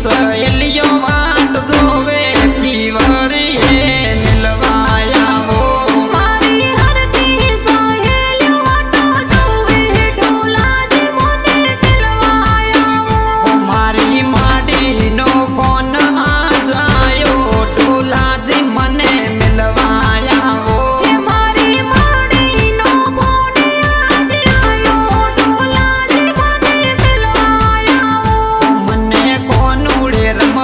સહેલીઓ વાટ જોવે પીવરી મિલવાયા હો મારી હરતી સહેલીઓ વાટો જોવે ઢોલાજી મને મિલવાયા હો મારી માડીનો ફોન આજાયો ઢોલાજી મને મિલવાયા હો મારી માડીનો ફોન આજે આયો ઢોલાજી મને મિલવાયા હો મને કોનુડે રમ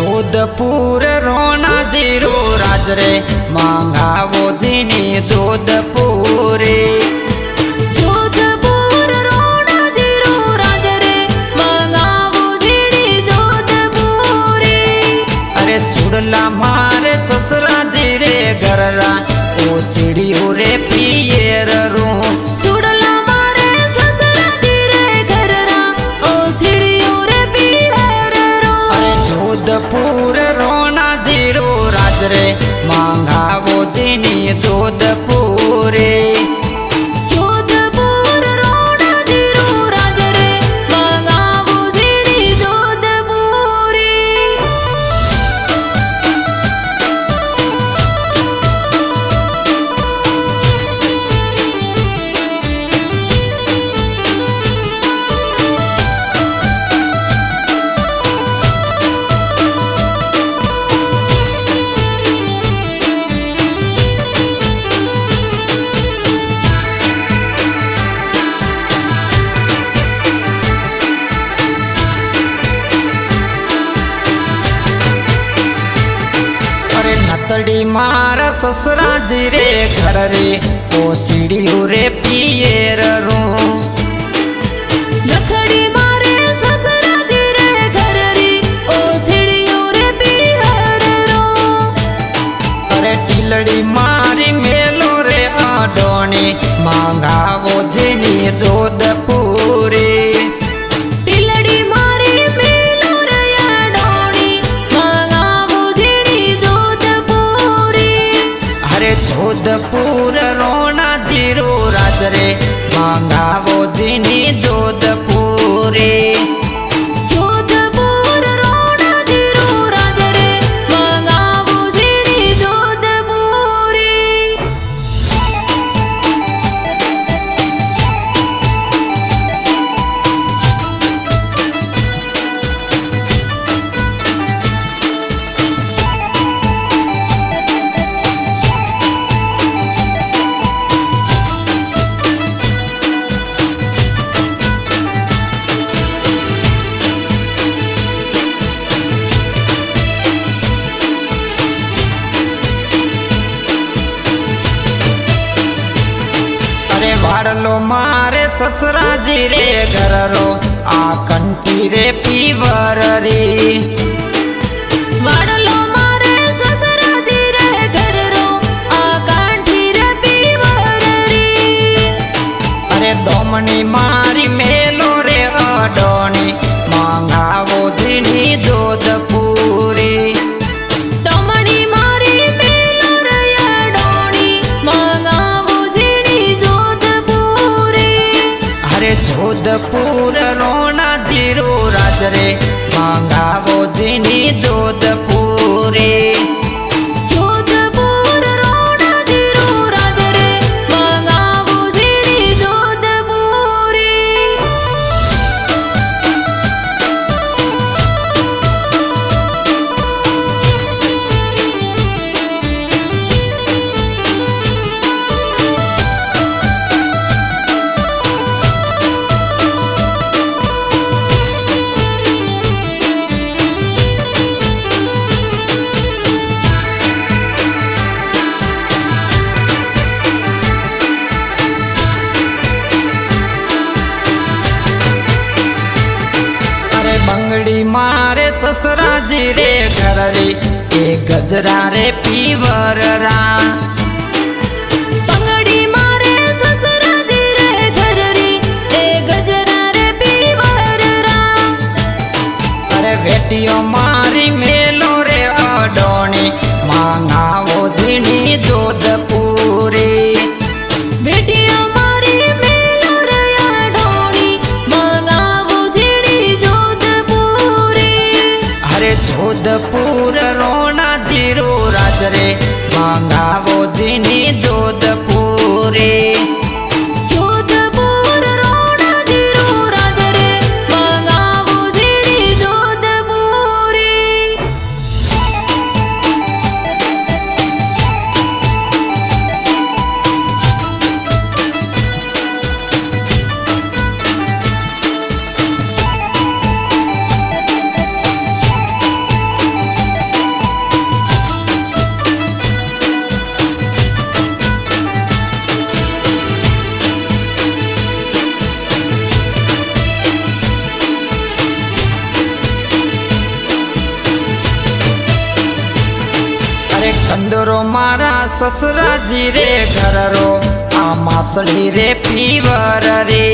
जोधपुर रोना जीरो राज रे मंगावो जीनी जोधपुरी जोधपुर रोना जीरो राज रे मंगावो जीनी जोधपुरी। अरे सुडला मारे ससरा जी रे घररा ओ सीढ़ियो रे पियर रू सुडला मारे ससरा जी रे घररा ओ सीढ़ियो रे पियर रू। अरे जोधपुर रोना जीरो राज रे मंगावो जीनी जोधपुरी जोधपुर रोना जीरो राज रे मंगावो जीनी जोधपुरी। अरे नतड़ी मारा ससुरा जी रे घर रे ओ सीढ़ियो रे पियर रू नथड़ी मारे ससरा जी रे घर री ओ सीढ़ियो रे पियर रो। अरे टिलड़ी मारी मेलो रे आडोनी मंगावो जीनी जोधपुरी टिलड़ी मारी मेलो रे आडोनी मंगावो जीनी जोधपुरी। अरे जोधपुर रोना जीरो राज रे मंगावो जीनी जोधपुरी जोधपुर रोना जीरो राज रे मंगावो जीनी जोधपुरी। अरे वाड़लो मारे ससरा जी रे घर रो आ कंटी रे पीवर रे वाडलो मारे ससरा जी रे घर रो आ कांठी रे पीवर री। अरे दोमनी मारी मेलो रे अडोनी मंगावो जीनी जोधपुरी टमणी मारी मेलो रे अडोणी मंगावो जीनी जोधपुरी। अरे जोधपुर रोना जीरो राज रे मंगावो जीनी जोधपुरी जोधपुर रोना जीरो राज रे मंगावो जीनी जोधपुरी। अरे बंगड़ी मारे ससरा जी रे घर रे ए गजरा रे पीवर रा पंगड़ी मारे ससरा जी रे घर री ए गजरा रे पीवर रा। अरे बेटियों मारी मेलो रे अडोनी मंगावो जीनी जोधपुरी बेटिया मारी मेलो रे अडोणी मंगावो जीनी जोधपुरी। अरे जोधपुर रोना जीरो राज रे मंगावो जीनी जोधपुरी जोधपुर रोना जीरो राज रे मंगावो जीनी जोधपुरी। कंदरो मारा ससुराजी रे घररो आ मासड़ी रे पीवर रे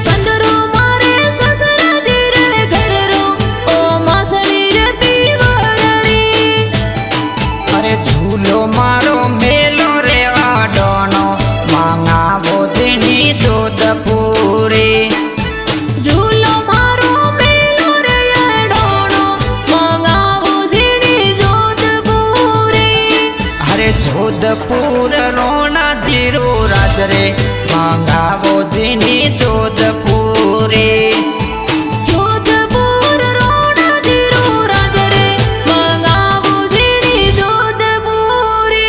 कंदरो मारे ससुराजी रे घररो ओ मासड़ी रे पीवर रे अरे झूलो मारो मेलो रे आडोनो मांगा बोधनी दूध पूरी झूलो मारो मेलो रे आडोनो मंगावो झीणी जोधपुरी अरे जोधपुर रोना जीरो राज रे मांगा बोधनी जोधपुरी जोधपुर रोना जीरो राज रे मंगावो झीणी जोधपुरी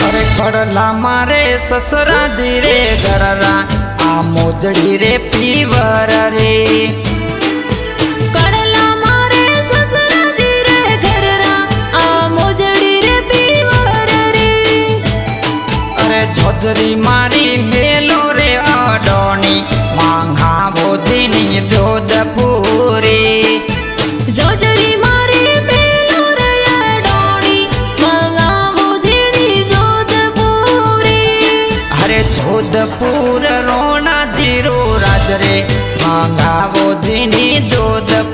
अरे कड़ला मारे ससुराजी रे घररा आ मोजड़ी रे पीवर रे कड़ला मारे ससुराजी रे घररा आ मोजड़ी रे पीवर रे अरे झोजरी मारी मेलो रे अडोनी मांगा बोधिनी जोधपुरी जोजरी मारी मेलो रे अडोनी मंगावो झीणी जोधपुरी अरे जोधपुर रोना जीरो राज रे मांगा बोधिनी जोधपुरी